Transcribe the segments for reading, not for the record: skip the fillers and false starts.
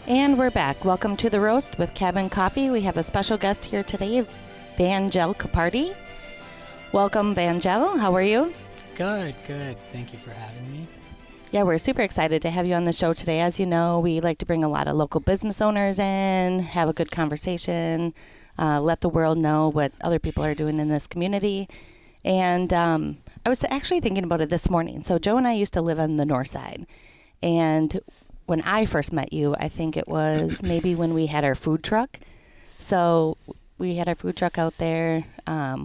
And we're back. Welcome to The Roast with Cabin Coffee. We have a special guest here today, Vangjel Kapbardhi. Welcome, Vangjel. How are you? Good. Thank you for having me. Yeah, we're super excited to have you on the show today. As you know, we like to bring a lot of local business owners in, have a good conversation, let the world know what other people are doing in this community. And I was actually thinking about it this morning. So Joe and I used to live on the north side. And when I first met you, I think it was maybe when we had our food truck. So we had our food truck out there,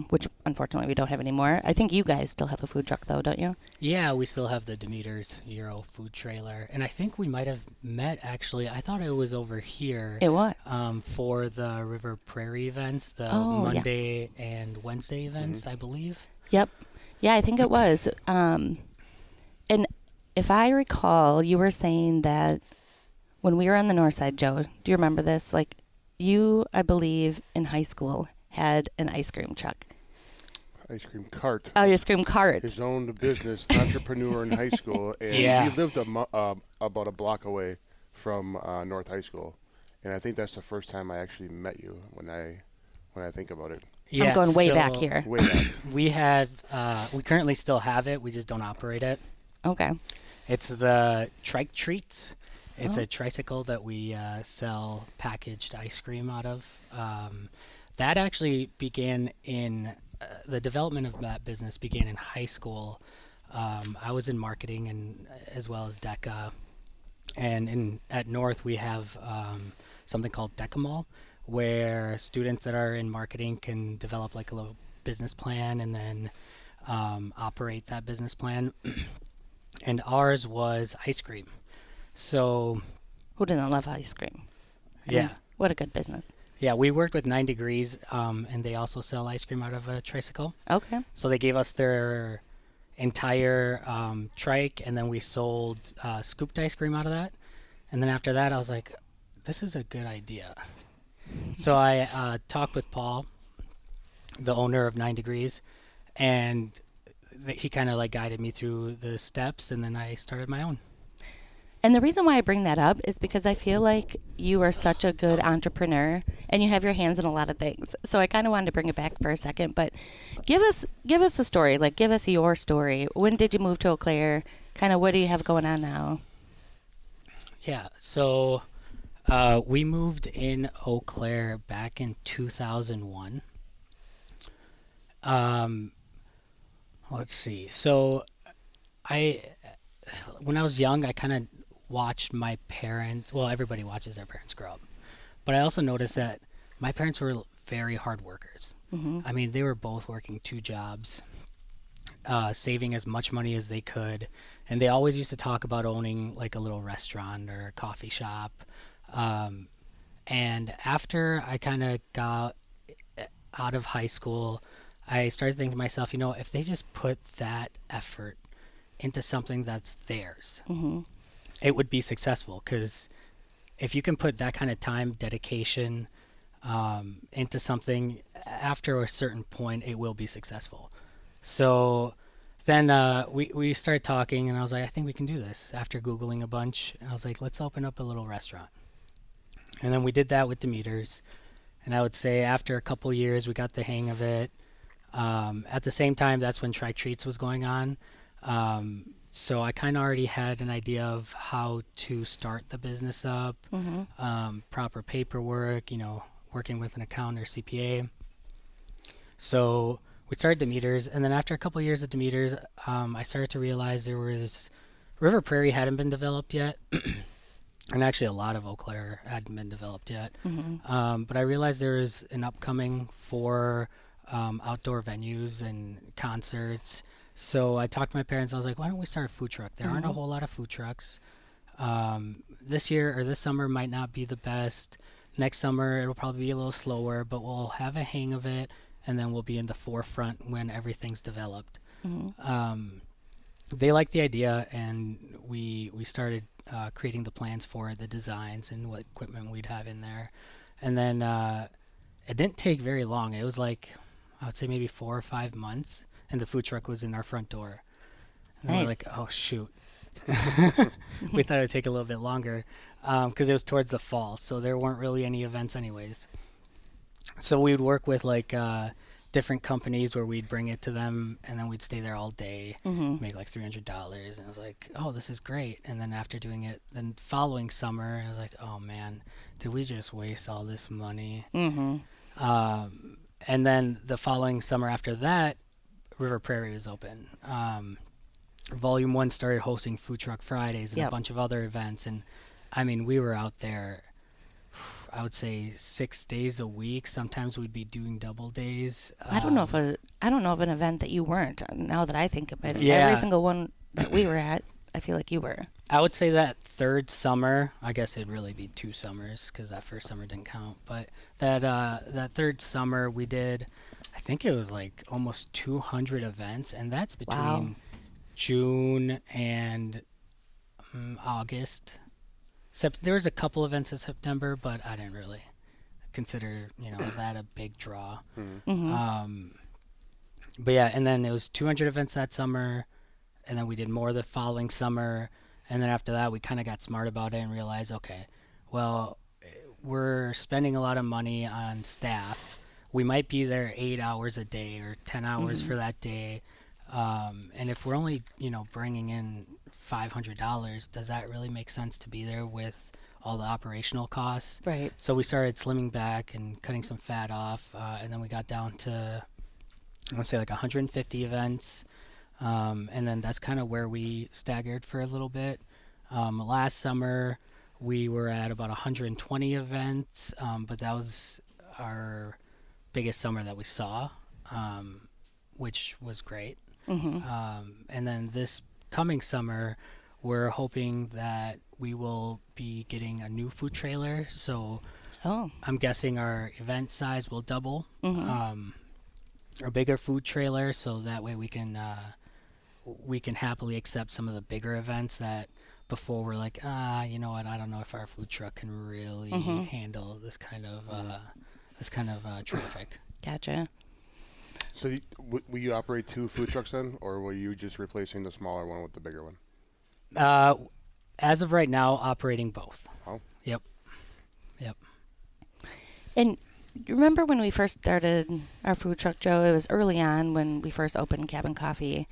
which unfortunately we don't have anymore. I think you guys still have a food truck though, don't you? Yeah, we still have the Dhimiters Euro food trailer, and I think we might have met actually. I thought it was over here. It was. For the River Prairie events, the Oh, yeah. Monday and Wednesday events, I believe. Yep. Yeah, I think it was. And if I recall, you were saying that when we were on the north side, Joe, do you remember this? Like, you, I believe, in high school had an ice cream truck. Ice cream cart. Oh, ice cream cart. His own business, entrepreneur in high school, and Yeah. he lived about a block away from North High School, and I think that's the first time I actually met you when I think about it. Yeah, I'm going way so back here. Way back. We currently still have it. We just don't operate it. Okay. It's the Trike Treats. It's Oh. a tricycle that we sell packaged ice cream out of. That actually began in the development of that business began in high school. I was in marketing and as well as DECA, and at North we have something called DECA Mall, where students that are in marketing can develop like a little business plan and then operate that business plan. And ours was ice cream. So, Who doesn't love ice cream? I yeah. mean, what a good business. Yeah, we worked with 9 Degrees, and they also sell ice cream out of a tricycle. Okay. So they gave us their entire trike, and then we sold scooped ice cream out of that. And then after that, I was like, this is a good idea. So I talked with Paul, the owner of 9 Degrees, and he kind of like guided me through the steps, and then I started my own. And the reason why I bring that up is because I feel like you are such a good entrepreneur and you have your hands in a lot of things. So I kind of wanted to bring it back for a second, but give us the story. Like, give us your story. When did you move to Eau Claire? Kind of what do you have going on now? Yeah, so we moved in Eau Claire back in 2001. Let's see. So when I was young, I kind of watched my parents. Well, everybody watches their parents grow up, but I also noticed that my parents were very hard workers. Mm-hmm. I mean, they were both working 2 jobs, saving as much money as they could, and they always used to talk about owning like a little restaurant or a coffee shop. And after I kind of got out of high school, I started thinking to myself, if they just put that effort into something that's theirs, Mm-hmm. it would be successful. Because if you can put that kind of time, dedication into something, after a certain point, it will be successful. So then we started talking, and I was like, I think we can do this. After Googling a bunch, I was like, let's open up a little restaurant. And then we did that with Dhimiters. And I would say after a couple years, we got the hang of it. At the same time, that's when Try Treats was going on. So I kind of already had an idea of how to start the business up, Mm-hmm. proper paperwork, working with an accountant or CPA. So we started Dhimiters, and then after a couple years of Dhimiters, I started to realize there was River Prairie hadn't been developed yet, and actually a lot of Eau Claire hadn't been developed yet. Mm-hmm. But I realized there was an upcoming for outdoor venues and concerts. So I talked to my parents. I was like, why don't we start a food truck? There aren't a Mhm. whole lot of food trucks. This year or this summer might not be the best. Next summer it'll probably be a little slower, but we'll have a hang of it, and then we'll be in the forefront when everything's developed. Mm-hmm. They liked the idea, and we started creating the plans for it, the designs and what equipment we'd have in there. And then it didn't take very long. It was like, I would say maybe 4 or 5 months, and the food truck was in our front door. And we're Nice. like, oh shoot, We thought it would take a little bit longer because it was towards the fall, so there weren't really any events anyways. So we would work with like different companies where we'd bring it to them, and then we'd stay there all day, make like $300, and I was like, oh, this is great. And then after doing it, then following summer, I was like, oh man, did we just waste all this money? And then the following summer after that, River Prairie was open. Volume 1 started hosting Food Truck Fridays and a bunch of other events, and I mean, we were out there, I would say 6 days a week. Sometimes we'd be doing double days. I don't know of an event that you weren't. Now that I think of it, Yeah. every single one that we were at, I feel like you were. I would say that third summer, I guess it'd really be 2 summers because that first summer didn't count. But that third summer we did, I think it was like almost 200 events, and that's between June and August. There was a couple events in September, but I didn't really consider that a big draw. But yeah, and then it was 200 events that summer, and then we did more the following summer, and then after that we kind of got smart about it and realized, okay, well, we're spending a lot of money on staff. We might be there 8 hours a day or 10 hours for that day, and if we're only bringing in $500, does that really make sense to be there with all the operational costs? Right. So we started slimming back and cutting some fat off, and then we got down to, I want to say like 150 events, and then that's kind of where we staggered for a little bit. Last summer we were at about 120 events, but that was our biggest summer that we saw, which was great. And then this coming summer, we're hoping that we will be getting a new food trailer. So I'm guessing our event size will double. A bigger food trailer, so that way we can happily accept some of the bigger events that before we're like, you know what, I don't know if our food truck can really handle this kind of traffic. Gotcha. So will you operate 2 food trucks then, or were you just replacing the smaller one with the bigger one? As of right now, operating both. Oh. Yep. And remember when we first started our food truck, Joe? It was early on when we first opened Cabin Coffee.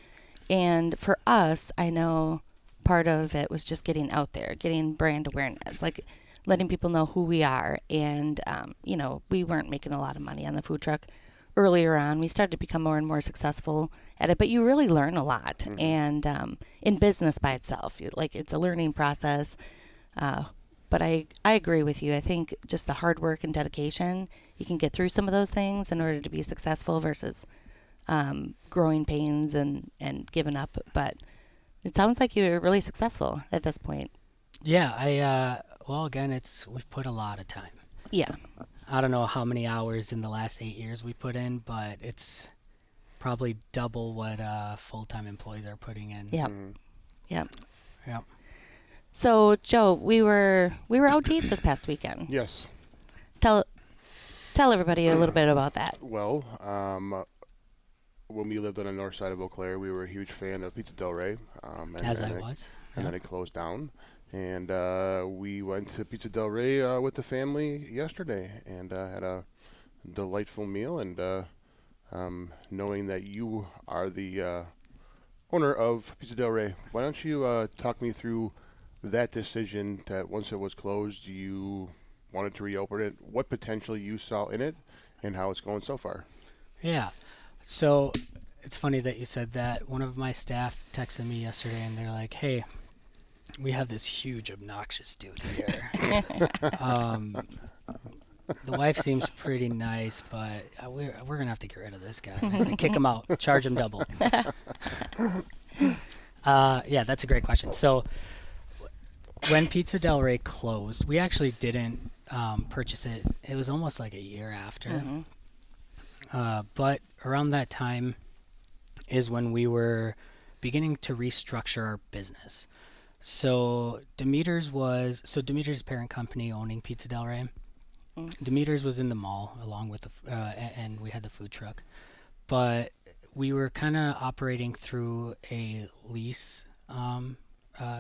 And for us, I know part of it was just getting out there, getting brand awareness, like letting people know who we are. And, we weren't making a lot of money on the food truck earlier on. We started to become more and more successful at it, but you really learn a lot. And in business by itself, it's a learning process. But I agree with you. I think just the hard work and dedication, you can get through some of those things in order to be successful versus growing pains and giving up. But it sounds like you're really successful at this point. Yeah, again, we've put a lot of time. Yeah. I don't know how many hours in the last 8 years we put in, but it's probably double what full-time employees are putting in. Yep. Yep. So, Joe, we were out to eat this past weekend. Yes. Tell everybody a little bit about that. Well, when we lived on the north side of Eau Claire, we were a huge fan of Pizza Del Rey. And then it closed down. And we went to Pizza Del Rey with the family yesterday and had a delightful meal. And knowing that you are the owner of Pizza Del Rey, why don't you talk me through that decision that once it was closed, you wanted to reopen it, what potential you saw in it, and how it's going so far? Yeah. So it's funny that you said that. One of my staff texted me yesterday, and they're like, hey, we have this huge obnoxious dude here. The wife seems pretty nice, but we're going to have to get rid of this guy. I said, kick him out, charge him double. Yeah, that's a great question. So when Pizza Del Rey closed, we actually didn't purchase it. It was almost like a year after. But around that time is when we were beginning to restructure our business. So Dhimiters' parent company owning Pizza Del Rey. Dhimiters was in the mall along with and we had the food truck. But we were kind of operating through a lease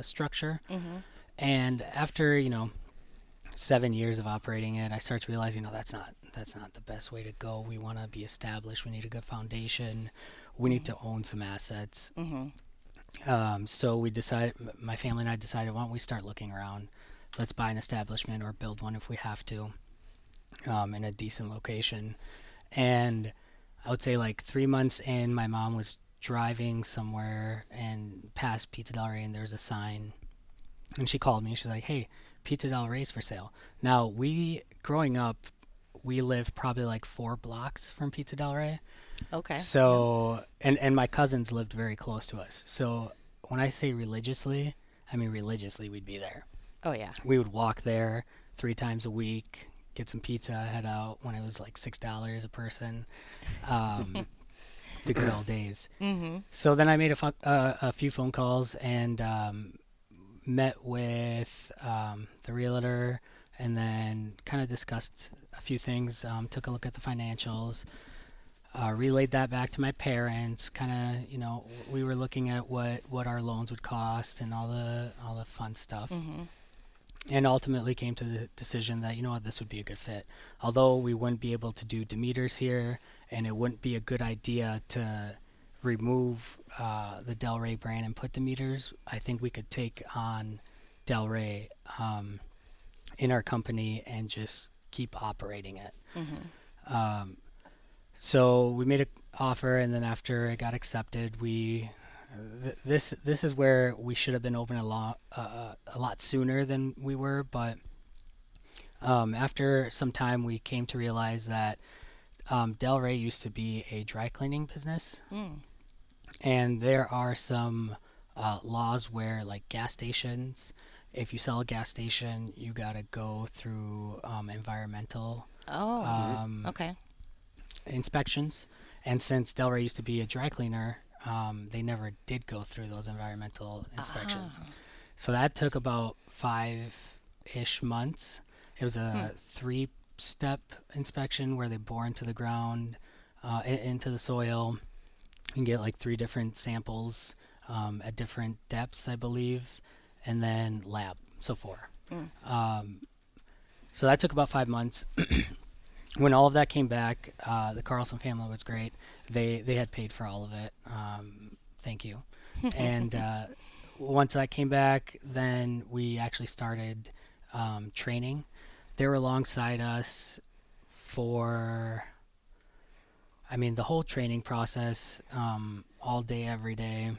structure. Mm-hmm. And after 7 years of operating it, I started to realize that's not the best way to go. We want to be established. We need a good foundation. We need to own some assets. Mm-hmm. So we decided, my family and I decided, why don't we start looking around? Let's buy an establishment or build one if we have to, in a decent location. And I would say like 3 months in, my mom was driving somewhere and past Pizza Del Rey, and there was a sign, and she called me. She's like, "Hey, Pizza Del Rey's for sale." Now, growing up, we lived probably like 4 blocks from Pizza Del Rey. Okay. So, and my cousins lived very close to us. So when I say religiously, I mean religiously we'd be there. Oh yeah. We would walk there 3 times a week, get some pizza, head out when it was like $6 a person. The good old days. Mm-hmm. So then I made a few phone calls and met with the realtor, and then kind of discussed a few things, took a look at the financials, relayed that back to my parents. Kind of, we were looking at what our loans would cost and all the fun stuff. Mm-hmm. And ultimately came to the decision that, this would be a good fit. Although we wouldn't be able to do Dhimiters here, and it wouldn't be a good idea to remove the Del Rey brand and put Dhimiters, I think we could take on Del Rey in our company and just keep operating it. Mm-hmm. So we made an offer, and then after it got accepted, this is where we should have been open a lot sooner than we were, but after some time we came to realize that Del Rey used to be a dry cleaning business. And there are some laws where, like gas stations, if you sell a gas station, you gotta go through environmental Okay. inspections. And since Del Rey used to be a dry cleaner, they never did go through those environmental inspections. So that took about 5-ish months. It was a 3-step inspection where they bore into the ground, into the soil, and get like 3 different samples at different depths, I believe, and then lab. So 4. So that took about 5 months. When all of that came back, the Carlson family was great. They had paid for all of it. Thank you. And once that came back, then we actually started training. They were alongside us for, the whole training process, all day, every day.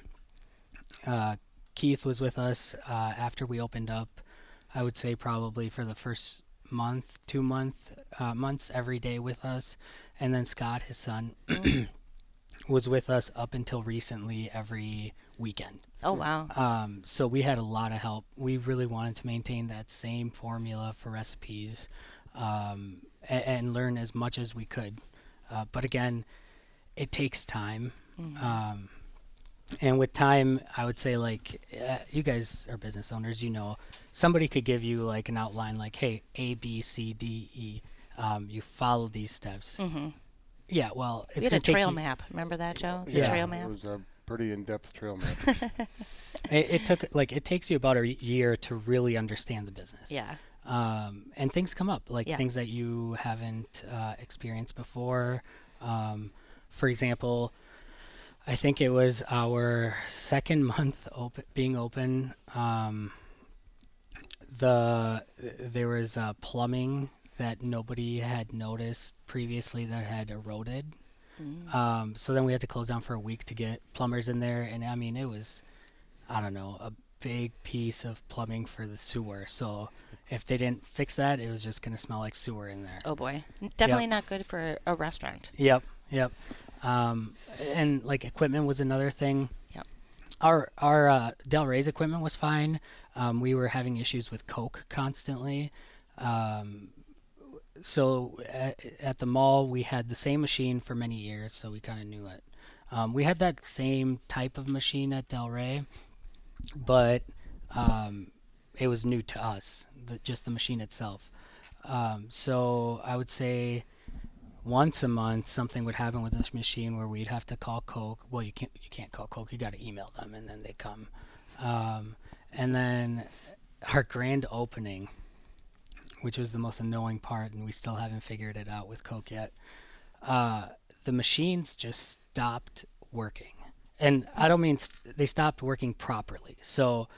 Keith was with us after we opened up, I would say probably for the first months every day with us. And then Scott, his son, was with us up until recently every weekend. Oh, wow. So we had a lot of help. We really wanted to maintain that same formula for recipes and learn as much as we could. But again, it takes time. And with time, I would say, like, you guys are business owners, somebody could give you like an outline, like, hey, A, B, C, D, E. You follow these steps. Yeah, well, it's we had going a to take trail you, map. Remember that, Joe? The Yeah. trail map? It was a pretty in-depth trail map. it takes you about a year to really understand the business. Yeah. And things come up, like Yeah. things that you haven't experienced before. For example, I think it was our second month being open. There was plumbing that nobody had noticed previously that had eroded. So then we had to close down for a week to get plumbers in there, and it was, I don't know, a big piece of plumbing for the sewer. So if they didn't fix that, it was just going to smell like sewer in there. Oh, boy. Definitely not good for a restaurant. Yep. And like equipment was another thing. Yep. Our Del Rey's equipment was fine. We were having issues with Coke constantly. So at the mall, we had the same machine for many years, so we kind of knew it. We had that same type of machine at Del Rey, but it was new to us, just the machine itself. So I would say once a month something would happen with this machine where we'd have to call Coke. Well, you can't call Coke. You got to email them, and then they come. And then our grand opening, which was the most annoying part, and we still haven't figured it out with Coke yet. The machines just stopped working. And I don't mean they stopped working properly. So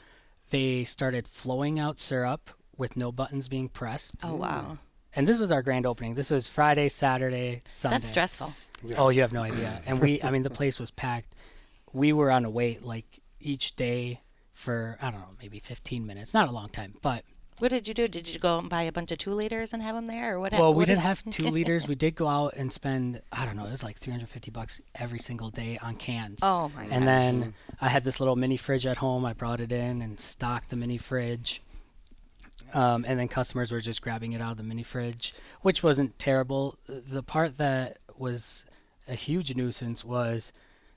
they started flowing out syrup with no buttons being pressed. Oh, wow. And this was our grand opening. This was Friday, Saturday, Sunday. That's stressful. Yeah. Oh, you have no idea. And the place was packed. We were on a wait like each day for, I don't know, maybe 15 minutes. Not a long time, but. What did you do? Did you go and buy a bunch of 2 liters and have them there, or what? Well, we didn't have 2 liters. We did go out and spend, I don't know, it was like $350 every single day on cans. Oh my gosh. And then I had this little mini fridge at home. I brought it in and stocked the mini fridge. And then customers were just grabbing it out of the mini fridge, which wasn't terrible. The part that was a huge nuisance was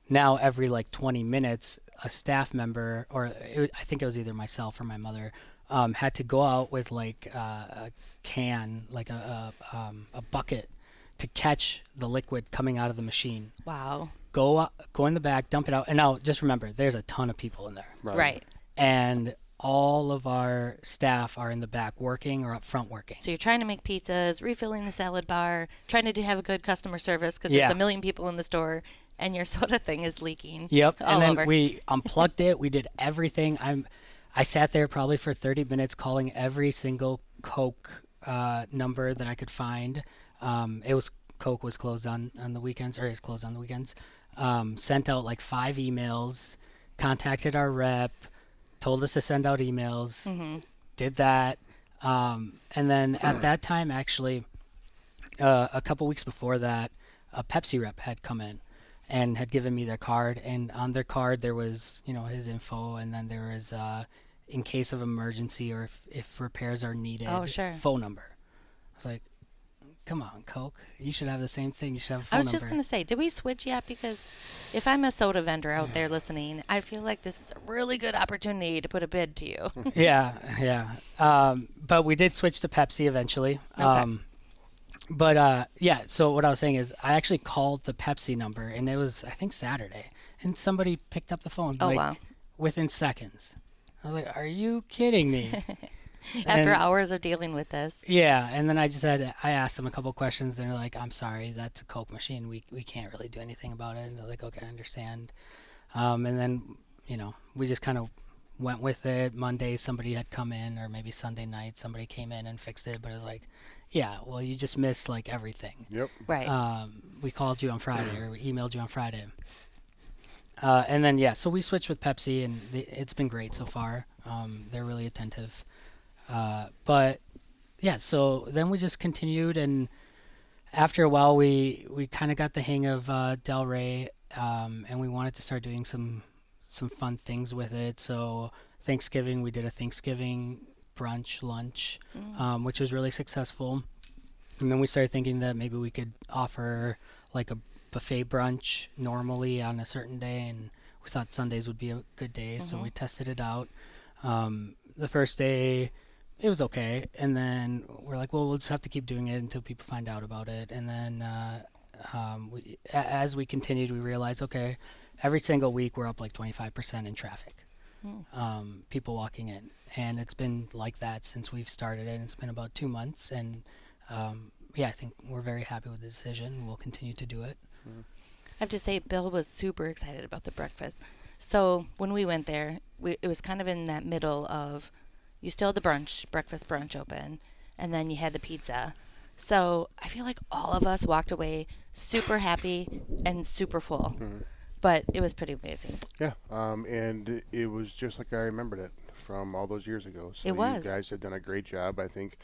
now every like 20 minutes, a staff member, I think it was either myself or my mother, had to go out with like a can, like a bucket, to catch the liquid coming out of the machine. Wow. Go in the back, dump it out. And now just remember, there's a ton of people in there. Right. And all of our staff are in the back working or up front working. So you're trying to make pizzas, refilling the salad bar, trying to have a good customer service because there's a million people in the store, and your soda thing is leaking. Yep. all And then over. we unplugged it. We did everything. I sat there probably for 30 minutes calling every single Coke number that I could find. Coke was closed on the weekends, or is closed on the weekends. Sent out like 5 emails, contacted our rep, told us to send out emails, did that. And then at that time, actually, a couple weeks before that, a Pepsi rep had come in and had given me their card. And on their card, there was, his info. And then there was, in case of emergency or if repairs are needed, phone number. I was like, come on, Coke. You should have the same thing. You should have a phone number. I was just going to say, did we switch yet? Because if I'm a soda vendor out there listening, I feel like this is a really good opportunity to put a bid to you. Yeah. But we did switch to Pepsi eventually. Okay. So what I was saying is I actually called the Pepsi number, and it was, I think, Saturday. And somebody picked up the phone. Wow. Within seconds. I was like, are you kidding me? After hours of dealing with this. Yeah, and then I asked them a couple questions. They're like, I'm sorry, that's a Coke machine. We can't really do anything about it. And they're like, okay, I understand. And then, we just kind of went with it. Monday, somebody had come in, or maybe Sunday night, somebody came in and fixed it. But it was like, yeah, well, you just missed like everything. Yep. Right. We called you on Friday, or we emailed you on Friday. And then, so we switched with Pepsi, and it's been great so far. They're really attentive. So then we just continued, and after a while we kind of got the hang of Del Rey, and we wanted to start doing some fun things with it. So Thanksgiving, we did a Thanksgiving brunch lunch, which was really successful. And then we started thinking that maybe we could offer like a buffet brunch normally on a certain day, and we thought Sundays would be a good day, so we tested it out. The first day it was okay, and then we're like, well, we'll just have to keep doing it until people find out about it. And then as we continued, we realized, okay, every single week we're up like 25% in traffic, people walking in, and it's been like that since we've started it. It's been about 2 months, and I think we're very happy with the decision. We'll continue to do it. I have to say, Bill was super excited about the breakfast. So when we went there, it was kind of in that middle of, you still had the breakfast brunch open, and then you had the pizza. So I feel like all of us walked away super happy and super full. But it was pretty amazing. Yeah, and it was just like I remembered it from all those years ago. So it was. You guys have done a great job, I think,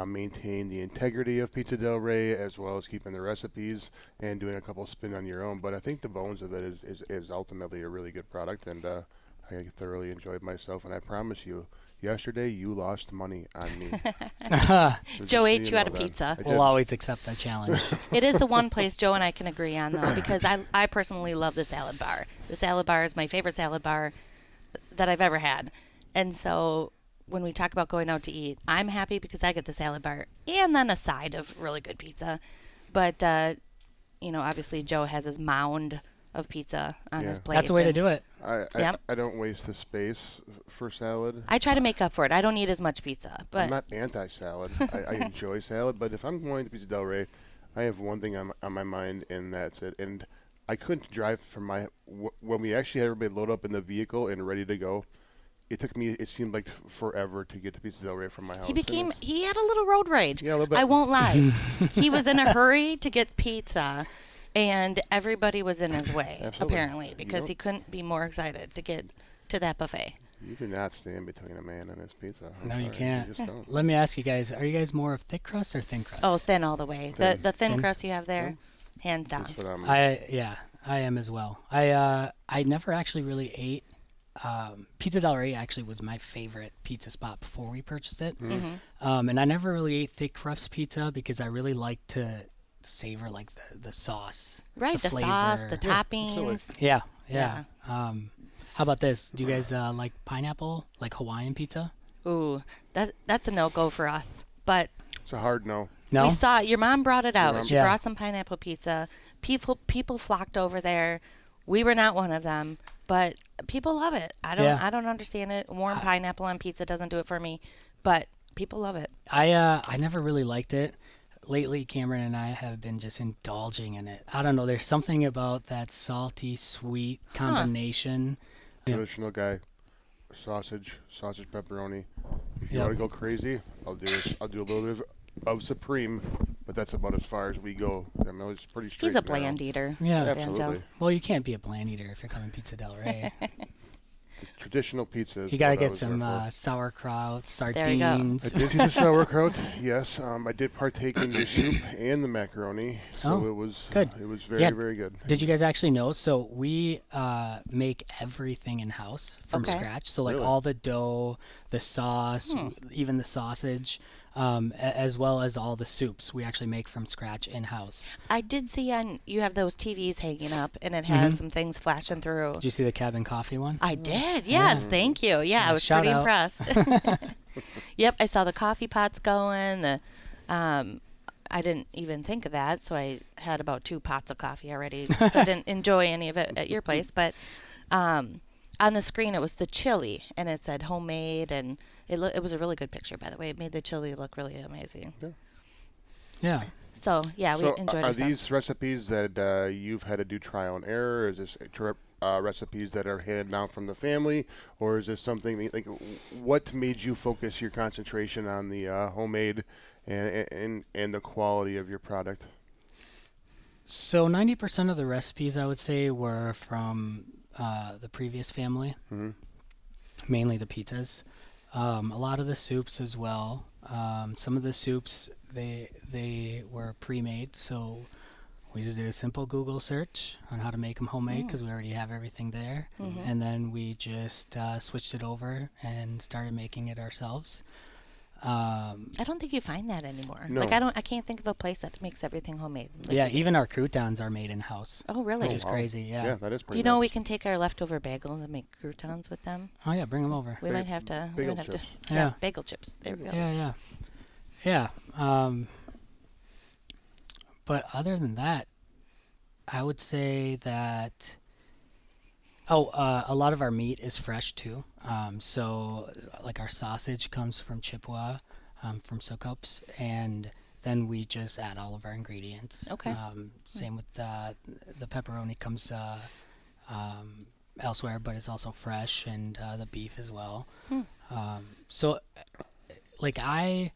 maintain the integrity of Pizza Del Rey, as well as keeping the recipes and doing a couple spin on your own. But I think the bones of it is ultimately a really good product, and I thoroughly enjoyed myself. And I promise you, yesterday you lost money on me. Joe ate you out of pizza. We'll always accept that challenge. It is the one place Joe and I can agree on, though, because I personally love the salad bar. The salad bar is my favorite salad bar that I've ever had. And so when we talk about going out to eat, I'm happy because I get the salad bar and then a side of really good pizza. But, obviously Joe has his mound of pizza on his Yeah. plate. That's the way to do it. Yep. I don't waste the space for salad. I try to make up for it. I don't eat as much pizza, I'm but not anti-salad. I enjoy salad, but if I'm going to Pizza Del Rey, I have one thing on my mind, and that's it. And I couldn't drive from when we actually had everybody load up in the vehicle and ready to go. It seemed like forever to get to Pizza Del Rey from my house. he had a little road rage. Yeah, a little bit. I won't lie. He was in a hurry to get pizza, and everybody was in his way, Absolutely. apparently, because he couldn't be more excited to get to that buffet. You do not stand between a man and his pizza. No, you sorry. can't. You just don't. Let me ask you guys: are you guys more of thick crust or thin crust? Oh, thin all the way. Thin. The thin Thin? crust you have there, hands down. That's what I'm. I am as well. I never actually really ate. Pizza Del Rey actually was my favorite pizza spot before we purchased it. And I never really ate thick crust pizza because I really like to savor like the sauce, Right, the flavor. sauce, the Yeah, toppings. Yeah. Yeah. How about this? Do you guys like pineapple, like Hawaiian pizza? Ooh, that's a no-go for us. But It's a hard no. No. we saw your mom brought it out. mom- She Yeah. brought some pineapple pizza. People flocked over there. We were not one of them, but people love it. I don't understand it. Warm pineapple on pizza doesn't do it for me, but people love it. I never really liked it. Lately, Cameron and I have been just indulging in it. I don't know. There's something about that salty, sweet combination. Yeah. Traditional guy. Sausage, pepperoni. If you Yep. want to go crazy, I'll do a little bit of Supreme, but that's about as far as we go. I mean, it's pretty straight. He's a and narrow. bland eater. Yeah. Absolutely. Well, you can't be a bland eater if you're coming Pizza Del Rey. The traditional pizza is You gotta what I get was some there for. sauerkraut, There you go. sardines. I did see the sauerkraut. Yes, I did partake in the soup and the macaroni, so Oh, it was good. It was very Yeah. very good. Did you guys actually know? So we make everything in house from Okay. scratch. So like Really? all the dough, the sauce, even the sausage, as well as all the soups, we actually make from scratch in house. I did see you have those TVs hanging up, and it has Mhm. some things flashing through. Did you see the cabin coffee one? I did, yes, thank you. Yeah, I was Shout pretty out. impressed. Yep, I saw the coffee pots going. I didn't even think of that, so I had about 2 pots of coffee already. So I didn't enjoy any of it at your place, but on the screen it was the chili, and it said homemade, and it was a really good picture, by the way. It made the chili look really amazing. Yeah. So yeah, we So enjoyed are ourselves. these recipes that you've had to do trial and error? Is this recipes that are handed down from the family, or is this something like what made you focus your concentration on the homemade and the quality of your product? So 90% of the recipes I would say were from the previous family, mainly the pizzas. A lot of the soups as well. Some of the soups they were pre-made, so we just did a simple Google search on how to make them homemade because we already have everything there, and then we just switched it over and started making it ourselves. I don't think you find that anymore. No. Like I can't think of a place that makes everything homemade. Like Yeah, you even guys. our croutons are made in house, Oh really? which is wow. crazy. Yeah. Yeah, that is pretty. You know, we nuts. can take our leftover bagels and make croutons with them. Oh yeah, bring them over. We might have to. bagel to. chips. Yeah. Bagel chips. There we go. Yeah. But other than that, I would say that. A lot of our meat is fresh too. So like our sausage comes from Chippewa, from Sukups, and then we just add all of our ingredients. Okay. Same with the pepperoni comes elsewhere, but it's also fresh, and the beef as well. So like I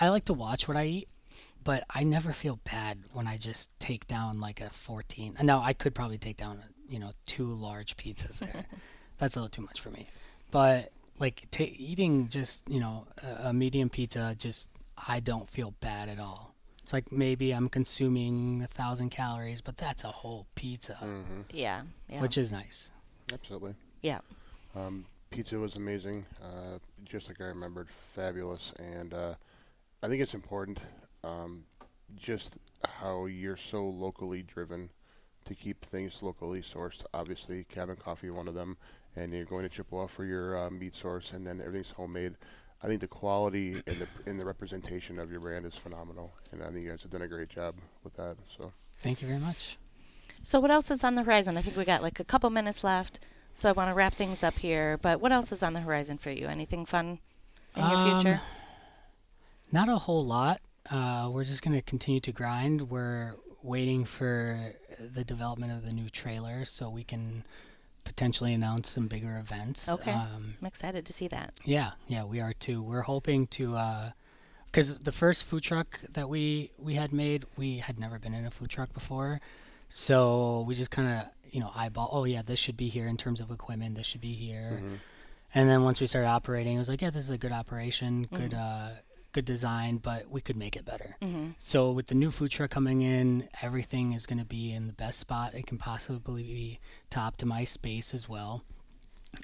like to watch what I eat, but I never feel bad when I just take down like a 14. Now I could probably take down 2 large pizzas there. That's a little too much for me. But like eating just a medium pizza, just I don't feel bad at all. It's like maybe I'm consuming 1,000 calories, but that's a whole pizza, Yeah. Yeah. which is nice. Absolutely. yeah. Pizza was amazing, just like I remembered, fabulous, and I think it's important, just how you're so locally driven to keep things locally sourced. Obviously, Cabin Coffee, one of them, and you're going to Chippewa for your meat source, and then everything's homemade. I think the quality and the representation of your brand is phenomenal, and I think you guys have done a great job with that. So Thank you very much. So what else is on the horizon? I think we got like a couple minutes left, so I want to wrap things up here. But what else is on the horizon for you? Anything fun in your future? Not a whole lot. We're just going to continue to grind. We're waiting for the development of the new trailer so we can potentially announce some bigger events. Okay. I'm excited to see that. Yeah, we are too. We're hoping to, because the first food truck that we had made, we had never been in a food truck before. So we just kind of, eyeball, oh yeah, this should be here in terms of equipment, this should be here. Mm-hmm. And then once we started operating, it was like, yeah, this is a good operation, good design, but we could make it better. Mm-hmm. So with the new food truck coming in, everything is going to be in the best spot it can possibly be to optimize space as well.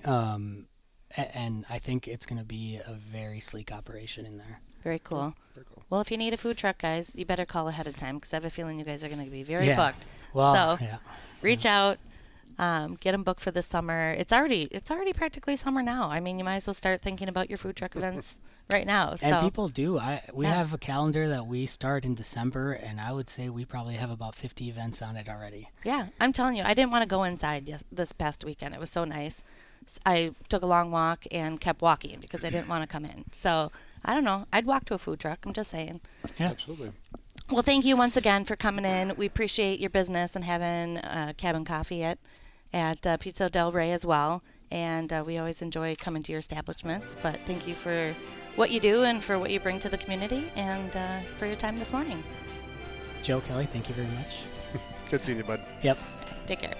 And I think it's going to be a very sleek operation in there. Very cool. Very cool. Well, if you need a food truck, guys, you better call ahead of time because I have a feeling you guys are going to be very booked. Well, so reach out. Get them booked for the summer. It's already practically summer now. I mean, you might as well start thinking about your food truck events right now. So. And people do. We have a calendar that we start in December, and I would say we probably have about 50 events on it already. Yeah, I'm telling you, I didn't want to go inside this past weekend. It was so nice. I took a long walk and kept walking because I didn't want to come in. So, I don't know. I'd walk to a food truck. I'm just saying. Yeah, absolutely. Well, thank you once again for coming in. We appreciate your business and having cabin coffee at Pizza Del Rey as well. And we always enjoy coming to your establishments. But thank you for what you do and for what you bring to the community and for your time this morning. Joe, Kelly, thank you very much. Good seeing you, bud. Yep. Take care.